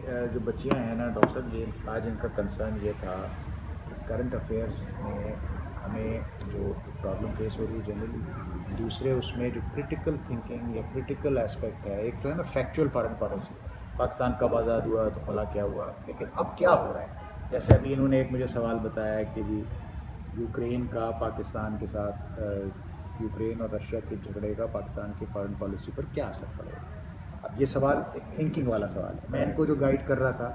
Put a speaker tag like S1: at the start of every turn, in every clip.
S1: जो बच्चियां हैं ना डॉक्टर साहब, ये आज इनका कंसर्न ये था करंट अफेयर्स में हमें जो प्रॉब्लम फेस हो रही है जनरली, दूसरे उसमें जो क्रिटिकल थिंकिंग या क्रिटिकल एस्पेक्ट है, एक तो है ना फैक्चुअल फॉरेन पॉलिसी, पाकिस्तान कब आज़ाद हुआ तो फला क्या हुआ, लेकिन अब क्या हो रहा है। जैसे अभी इन्होंने एक मुझे सवाल बताया कि जी यूक्रेन का पाकिस्तान के साथ यूक्रेन और रशिया के झगड़े का पाकिस्तान की फॉरेन पॉलिसी पर क्या असर पड़ेगा। अब ये सवाल एक थिंकिंग वाला सवाल है। मैं इनको जो गाइड कर रहा था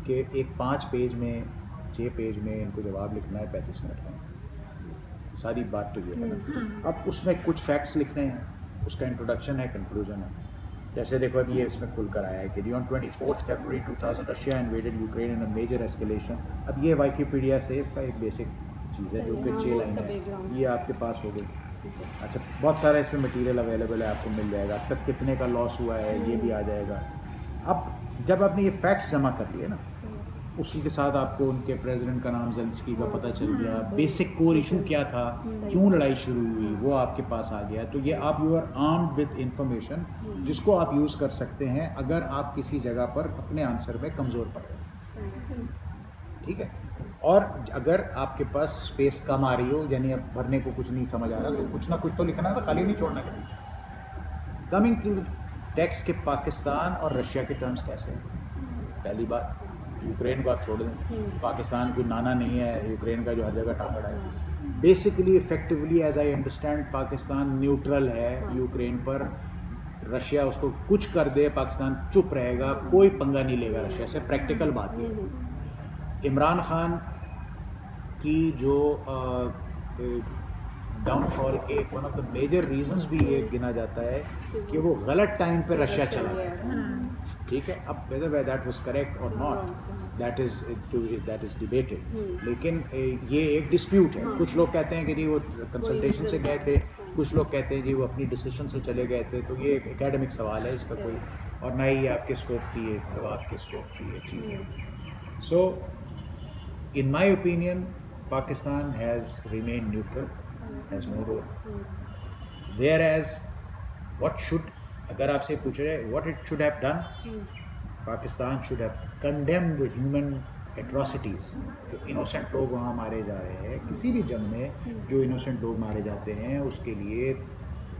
S1: कि एक 5 पेज में 6 पेज में इनको जवाब लिखना है 35 मिनट में, सारी बात तो ये है ना। अब उसमें कुछ फैक्ट्स लिखने हैं, उसका इंट्रोडक्शन है, कंक्लूजन है। जैसे देखो अब ये इसमें खुलकर आया है कि on 24 February 2000 Russia invaded Ukraine in a major escalation. अब ये विकिपीडिया से इसका एक बेसिक चीज़ है जो कि 6 लाइन है, ये आपके पास हो गई। अच्छा, बहुत सारा इसमें मटेरियल अवेलेबल है, आपको मिल जाएगा। अब तक कितने का लॉस हुआ है ये भी आ जाएगा। अब जब आपने ये फैक्ट्स जमा कर लिए ना, उसी के साथ आपको उनके प्रेसिडेंट का नाम ज़ेलेंस्की का पता चल गया, बेसिक कोर इशू क्या था, क्यों लड़ाई शुरू हुई, वो आपके पास आ गया। तो ये आप you are armed with information जिसको आप यूज़ कर सकते हैं अगर आप किसी जगह पर अपने आंसर में कमज़ोर पड़ रहे हैं, ठीक है। और अगर आपके पास स्पेस कम आ रही हो, यानी अब भरने को कुछ नहीं समझ आ रहा, तो कुछ ना कुछ तो लिखना है, खाली नहीं छोड़ना कभी। कमिंग टू टेक्स्ट के पाकिस्तान और रशिया के टर्म्स कैसे हैं। पहली बात, यूक्रेन को आप छोड़ दें, पाकिस्तान कोई नाना नहीं है यूक्रेन का जो हर जगह टाकड़ है। Basically effectively as I understand Pakistan neutral है यूक्रेन पर। रशिया उसको कुछ कर दे, पाकिस्तान चुप रहेगा, कोई पंगा नहीं लेगा रशिया से। प्रैक्टिकल बात है। इमरान खान की जो डाउनफॉल के one of the major reasons भी ये गिना जाता है कि वो गलत टाइम पे रशिया चला गया, ठीक है। अब वेदर दैट वाज करेक्ट और नॉट, दैट इज डिबेटेड, लेकिन ये एक डिस्प्यूट है। कुछ लोग कहते हैं कि जी वो कंसल्टेशन से गए थे, कुछ लोग कहते हैं जी वो अपनी डिसीजन से चले गए थे। तो ये एक एकेडमिक सवाल है, इसका कोई और ना ही ये आपके स्कोप की है, तो आपके स्कोप की ये चीज़ है। सो in my opinion, Pakistan has remained neutral, has no role. Whereas, what should, अगर आपसे पूछ रहे what it should have done, Pakistan should have condemned the human atrocities, जो innocent लोग वहाँ मारे जा रहे हैं, किसी भी जंग में जो innocent लोग मारे जाते हैं, उसके लिए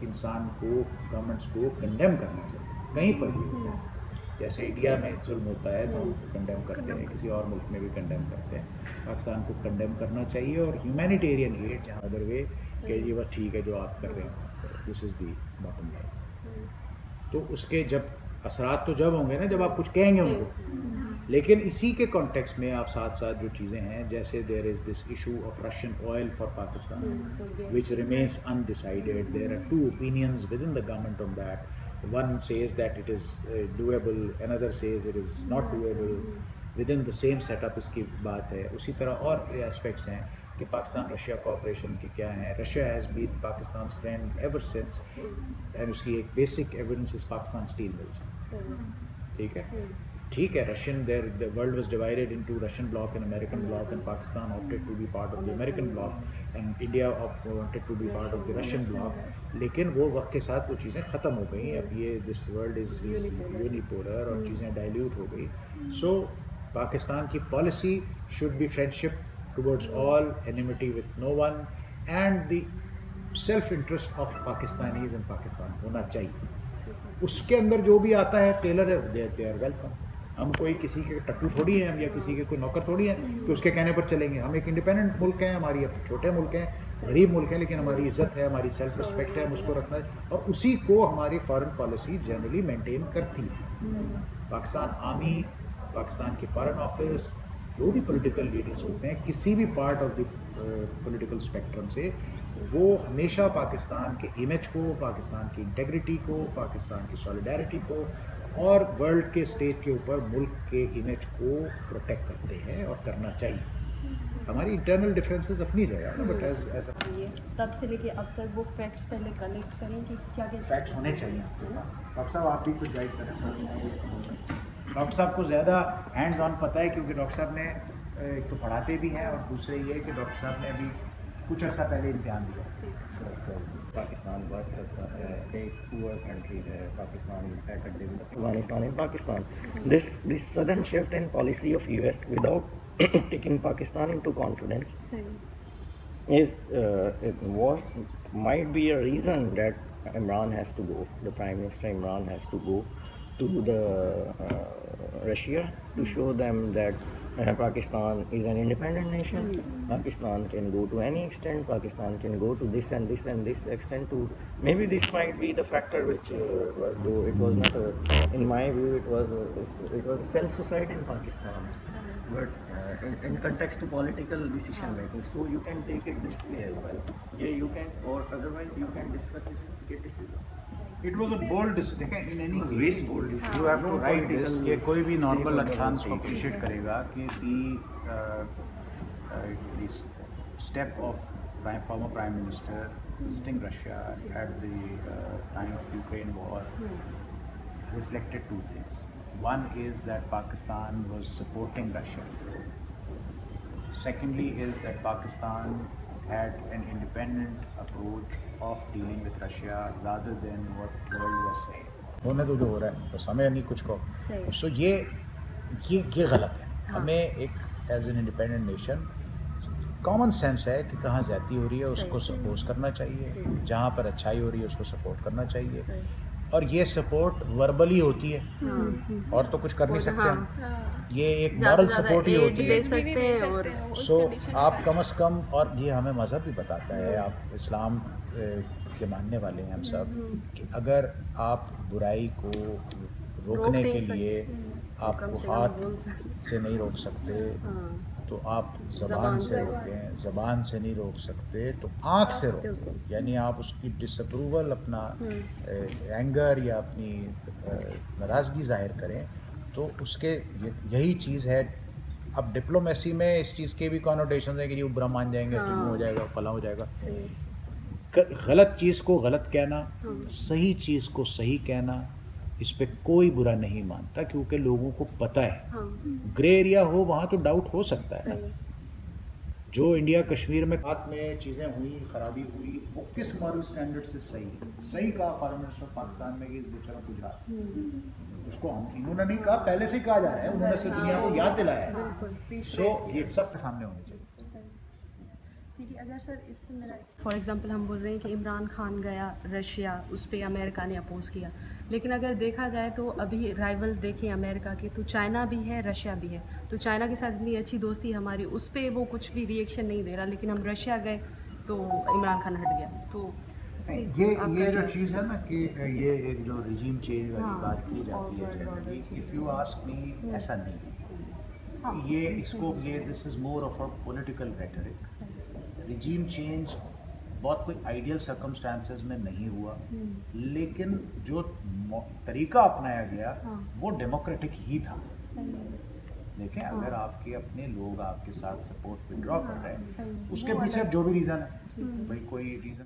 S1: इंसान को, गवर्नमेंट्स को कंडेम करना चाहिए कहीं पर भी। जैसे इंडिया में जुल्म होता है तो कंडेम करते हैं, किसी और मुल्क में भी कंडेम करते हैं, पाकिस्तान को कंडेम करना चाहिए। और ह्यूमैनिटेरियन एड जहाँ अदर वे कि ये बस ठीक है जो आप कर रहे हैं, this is the bottom line. तो उसके जब असरात तो जब होंगे ना जब आप कुछ कहेंगे उनको। लेकिन इसी के कॉन्टेक्स्ट में आप साथ साथ जो चीज़ें हैं, जैसे there is this issue of Russian oil for Pakistan which remains undecided, there are 2 opinions within the government on that. One says that it is doable, another says it is not doable. Within the same setup इसकी बात है। उसी तरह और aspects हैं कि Pakistan Russia cooperation की क्या है। Russia has been Pakistan friend ever since, and उसकी एक basic evidence is Pakistan steel mills, ठीक है। ठीक है, Russian there the world was divided into Russian bloc and American bloc, and Pakistan opted to be part of the American bloc, and India wanted to be part of the Russian bloc. लेकिन वो वक्त के साथ वो चीज़ें ख़त्म हो गई। अब ये दिस वर्ल्ड इज़ यूनिपोलर और चीज़ें डाइल्यूट हो गई। सो पाकिस्तान की policy should be friendship towards all, enmity with no one, and the self interest of Pakistanis in Pakistan होना चाहिए। उसके अंदर जो भी आता है टेलर है, दे आर वेलकम। हम कोई किसी के टट्टू थोड़ी हैं, हम या किसी के कोई नौकर थोड़ी हैं कि उसके कहने पर चलेंगे। हम एक इंडिपेंडेंट मुल्क हैं, हमारी अब छोटे मुल्क हैं, गरीब मुल्क हैं, लेकिन हमारी इज़्ज़त है, हमारी सेल्फ रिस्पेक्ट है, हम उसको रखना है, और उसी को हमारी फॉरेन पॉलिसी जनरली मेंटेन करती है। पाकिस्तान आर्मी, पाकिस्तान की फॉरेन ऑफिस, जो भी पॉलिटिकल लीडर्स होते हैं किसी भी part of the political spectrum से, वो हमेशा पाकिस्तान के इमेज को, पाकिस्तान की इंटेग्रिटी को, पाकिस्तान की सॉलिडारिटी को और वर्ल्ड के स्टेज के ऊपर मुल्क के इमेज को प्रोटेक्ट करते हैं और करना चाहिए। हमारी इंटरनल डिफरेंसेस अपनी जगह है, बट एज
S2: तब से लेके अब तक वो फैक्ट्स पहले कलेक्ट करें कि क्या क्या
S1: फैक्ट्स होने चाहिए। डॉक्टर साहब आप भी कुछ गाइड करें। डॉक्टर साहब को ज़्यादा हैंड्स ऑन पता है, क्योंकि डॉक्टर साहब ने एक तो पढ़ाते भी हैं और दूसरे ये कि डॉक्टर साहब ने अभी कुछ अर्सा पहले इम्तिहान दिया।
S3: Pakistan was a poor country. Pakistan had a developed Afghanistan and Pakistan. This sudden shift in policy of US without taking Pakistan into confidence
S2: सही
S3: is might be a reason that Imran has to go. The Prime Minister Imran has to go to the Russia to show them that Pakistan is an independent nation. Pakistan can go to any extent. Pakistan can go to this and this and this extent. To maybe this might be the factor which, though it was not, in my view, it was a self-suicide in Pakistan. But in context to political decision making, so you can take it this way as well. Yeah, you can, or otherwise you can discuss it and get decision.
S1: It was a bold decision. देखें, in any
S3: Very
S1: case,
S3: bold decision.
S1: you have to
S3: No
S1: write this
S3: political
S1: कि कोई भी normal
S3: stakeholder
S1: इंसान
S3: will
S1: उसको
S3: take it.
S1: appreciate करेगा कि the step of former Prime Minister visiting Russia at the time of Ukraine war reflected two things. One is that Pakistan was supporting Russia. Secondly is that Pakistan had an independent approach of dealing with Russia rather than what the world was saying. होने तो जो हो रहा है बस हमें नहीं कुछ कहो।
S2: सही
S1: सो ये गलत है। हमें एक as an independent nation common sense है कि कहाँ ज़्यादती हो रही है उसको सपोर्ट करना चाहिए, जहाँ पर अच्छाई हो रही है उसको सपोर्ट करना चाहिए, और ये सपोर्ट वर्बली होती है और तो कुछ कर नहीं सकते हम। ये एक मॉरल सपोर्ट ही होती है।
S2: दे सकते हैं और
S1: सो आप कम से कम, और ये हमें मज़हब भी बताता है, आप इस्लाम के मानने वाले हैं हम सब, कि अगर आप बुराई को रोकने के लिए आपको हाथ से नहीं रोक सकते तो आप ज़बान से रोकें, ज़बान से नहीं रोक सकते तो आँख से रोकें, यानी आप उसकी डिसअप्रूवल, अपना एंगर या अपनी नाराज़गी ज़ाहिर करें, तो उसके यही चीज़ है। अब डिप्लोमेसी में इस चीज़ के भी कॉनोटेशन है कि ये बुरा मान जाएंगे, हो जाएगा, फला हो जाएगा। गलत चीज़ को गलत कहना, सही चीज़ को सही कहना, इस पे कोई बुरा नहीं मानता, क्योंकि लोगों को पता है ग्रे एरिया हो वहाँ तो डाउट हो सकता है ना। जो इंडिया कश्मीर में बात में चीज़ें हुई, खराबी हुई, वो किस मॉरल स्टैंडर्ड से सही कहा फॉरेन मिनिस्टर ऑफ पाकिस्तान में कि इस बेचारा गुजरात, उसको इन्होंने नहीं कहा, पहले से कहा जा रहा है, उन्होंने से दुनिया को याद दिलाया है। सो ये सब सामने होने चाहिए।
S2: देखिए अगर सर इस पर मेरा फॉर एग्जांपल हम बोल रहे हैं कि इमरान खान गया रशिया, उस पर अमेरिका ने अपोज किया, लेकिन अगर देखा जाए तो अभी राइवल्स देखें अमेरिका के तो चाइना भी है, रशिया भी है। तो चाइना के साथ इतनी अच्छी दोस्ती हमारी, उस पर वो कुछ भी रिएक्शन नहीं दे रहा, लेकिन हम रशिया गए तो इमरान खान हट गया। तो
S1: ये जो चीज़ है ना कि ये एक जो रिजीम चेंज वाली बात की जाती है generally, if you ask me, ऐसा नहीं। ये इसको this is more of a political rhetoric. Regime change बहुत कोई आइडियल सर्कमस्टांसेस में नहीं हुआ, लेकिन जो तरीका अपनाया गया वो डेमोक्रेटिक ही था। देखें, अगर आपके अपने लोग आपके साथ सपोर्ट विड्रॉ कर रहे हैं, उसके पीछे जो भी रीज़न है, भाई कोई रीज़न